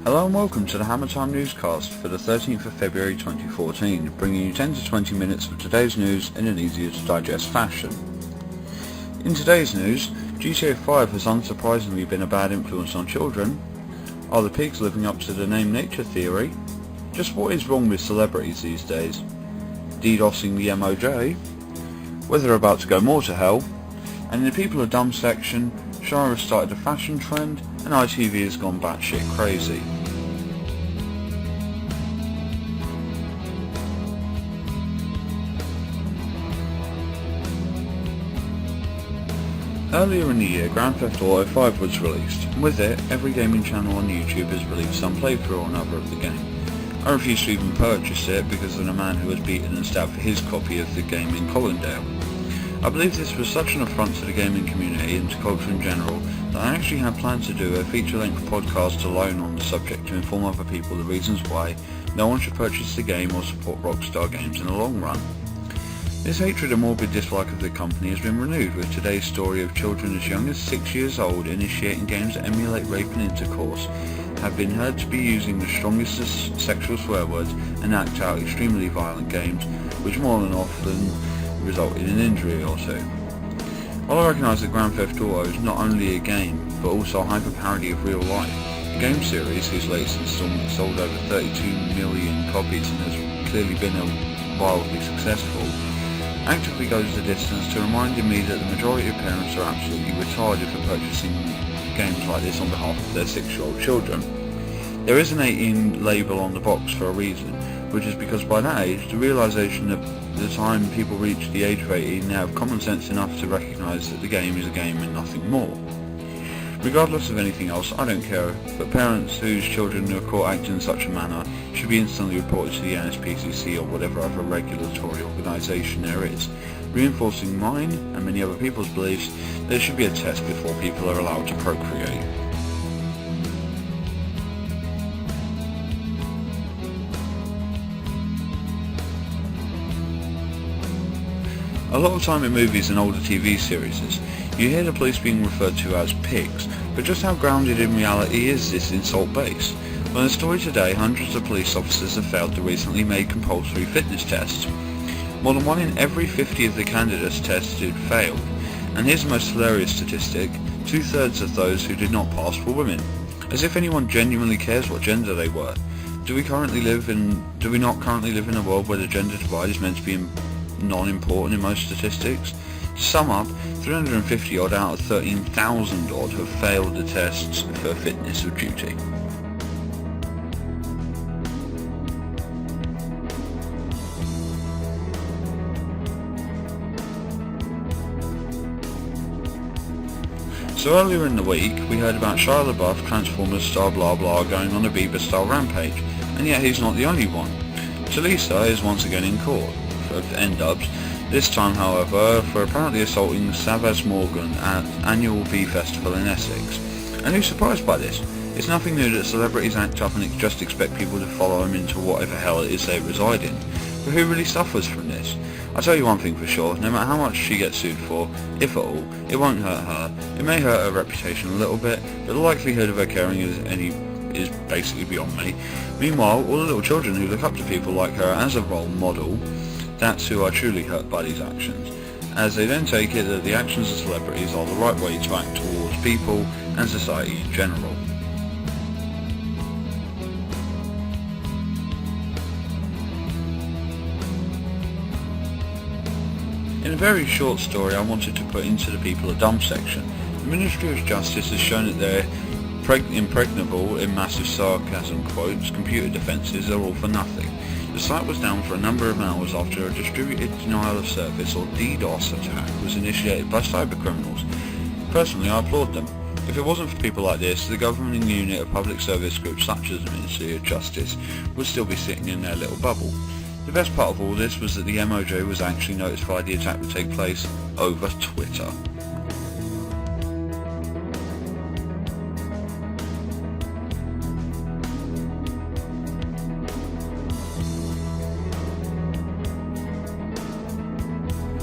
Hello and welcome to the Time Newscast for the 13th of February 2014, bringing you 10 to 20 minutes of today's news in an easier to digest fashion. In today's news, GTA 5 has unsurprisingly been a bad influence on children. Are the pigs living up to the name nature theory? Just what is wrong with celebrities these days? DDoSing the MOJ? Whether about to go more to hell? And in the people are dumb section, Shire has started a fashion trend and ITV has gone batshit crazy. Earlier in the year, Grand Theft Auto 5 was released, and with it, every gaming channel on YouTube has released some playthrough or another of the game. I refused to even purchase it because of the man who was beaten and stabbed for his copy of the game in Collindale. I believe this was such an affront to the gaming community and to culture in general that I actually had planned to do a feature-length podcast alone on the subject to inform other people the reasons why no one should purchase the game or support Rockstar Games in the long run. This hatred and morbid dislike of the company has been renewed with today's story of children as young as 6 years old initiating games that emulate rape and intercourse, have been heard to be using the strongest sexual swear words and act out extremely violent games, which more than often result in an injury or two. While I recognise that Grand Theft Auto is not only a game, but also a hyper-parody of real life, the game series, whose latest installment sold over 32 million copies and has clearly been wildly successful, actively goes the distance to reminding me that the majority of parents are absolutely retarded for purchasing games like this on behalf of their 6-year-old children. There is an 18 label on the box for a reason, which is because by that age, the realisation that the time people reach the age of 18 they have common sense enough to recognise that the game is a game and nothing more. Regardless of anything else, I don't care, but parents whose children are caught acting in such a manner should be instantly reported to the NSPCC or whatever other regulatory organisation there is, reinforcing mine and many other people's beliefs that there should be a test before people are allowed to procreate. A lot of time in movies and older TV series, you hear the police being referred to as pigs, but just how grounded in reality is this insult base? Well, in the story today, hundreds of police officers have failed the recently made compulsory fitness tests. More than 1 in every 50 of the candidates tested failed, and here's the most hilarious statistic, 2/3 of those who did not pass were women. As if anyone genuinely cares what gender they were. Do we not currently live in a world where the gender divide is meant to be non-important in most statistics? To sum up, 350 odd out of 13,000 odd have failed the tests for fitness of duty. So earlier in the week, we heard about Shia LaBeouf, Transformers star blah blah, going on a Bieber-style rampage, and yet he's not the only one. Talisa is once again in court for N-dubs, this time however for apparently assaulting Savas Morgan at annual Bee Festival in Essex. And who's surprised by this? It's nothing new that celebrities act up and just expect people to follow them into whatever hell it is they reside in. But who really suffers from this? I'll tell you one thing for sure, no matter how much she gets sued for, if at all, it won't hurt her. It may hurt her reputation a little bit, but the likelihood of her caring is basically beyond me. Meanwhile, all the little children who look up to people like her as a role model, that's who are truly hurt by these actions, as they then take it that the actions of celebrities are the right way to act towards people and society in general. In a very short story I wanted to put into the people are dumb section, the Ministry of Justice has shown that their impregnable, in massive sarcasm quotes, computer defences are all for nothing. The site was down for a number of hours after a distributed denial of service or DDoS attack was initiated by cybercriminals. Personally, I applaud them. If it wasn't for people like this, the governing unit of public service groups such as the Ministry of Justice would still be sitting in their little bubble. The best part of all this was that the MOJ was actually notified the attack would take place over Twitter.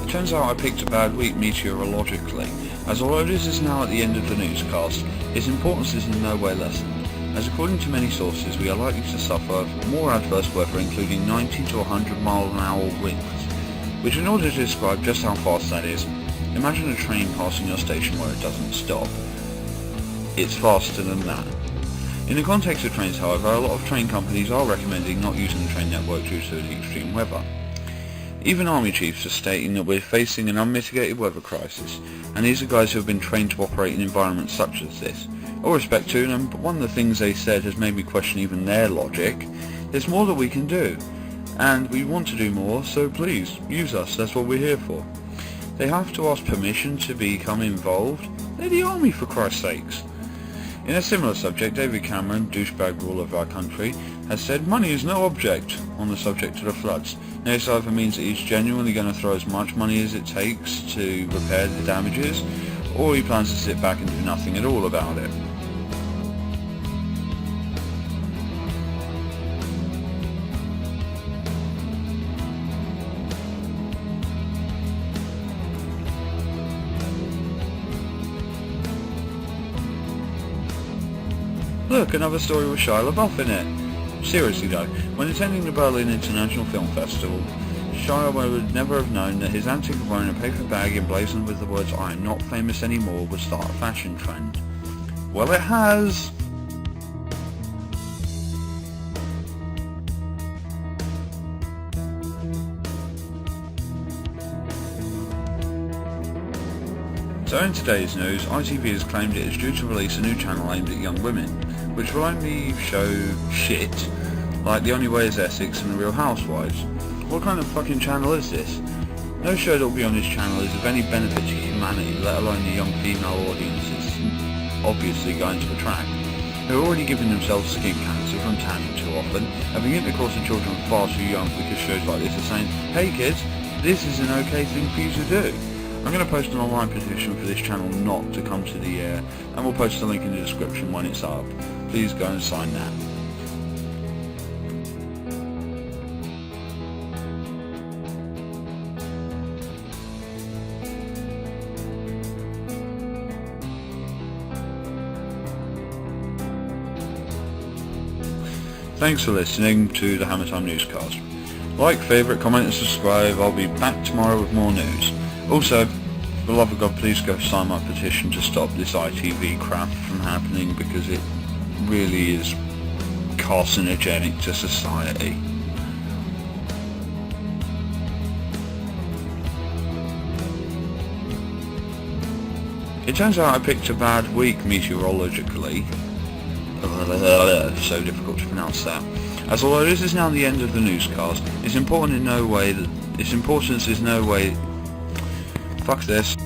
Turns out I picked a bad week meteorologically, as although this is now at the end of the newscast, its importance is in no way lessened. as according to many sources we are likely to suffer more adverse weather, including 90 to 100 mile an hour winds, which, in order to describe just how fast that is, imagine a train passing your station where it doesn't stop. It's faster than that. In the context of trains, however, a lot of train companies are recommending not using the train network due to the extreme weather. Even army chiefs are stating that we're facing an unmitigated weather crisis, and these are guys who have been trained to operate in environments such as this. All respect to them, but one of the things they said has made me question even their logic. There's more that we can do, and we want to do more, so please, use us, that's what we're here for. They have to ask permission to become involved? They're the army, for Christ's sakes. In a similar subject, David Cameron, douchebag ruler of our country, has said money is no object on the subject of the floods. Now, this either means that he's genuinely going to throw as much money as it takes to repair the damages, or he plans to sit back and do nothing at all about it. Look, another story with Shia LaBeouf in it. Seriously though, when attending the Berlin International Film Festival, Shia would never have known that his antic of wearing a paper bag emblazoned with the words "I am not famous anymore" would start a fashion trend. Well, it has! So in today's news, ITV has claimed it is due to release a new channel aimed at young women, which will only show shit, like The Only Way is Essex and The Real Housewives. What kind of fucking channel is this? No show that will be on this channel is of any benefit to humanity, let alone the young female audiences obviously going to attract, who are already giving themselves skin cancer from tanning too often, having intercourse with children far too young because shows like this are saying, hey kids, this is an okay thing for you to do. I'm going to post an online petition for this channel not to come to the air, and we'll post a link in the description when it's up. Please go and sign that. Thanks for listening to the Time Newscast. Like, favourite, comment and subscribe. I'll be back tomorrow with more news. Also, for the love of God, please go sign my petition to stop this ITV crap from happening, because it really is carcinogenic to society. It turns out I picked a bad week meteorologically. So difficult to pronounce that. As although this is now the end of the newscast, its importance is no way. Fuck this.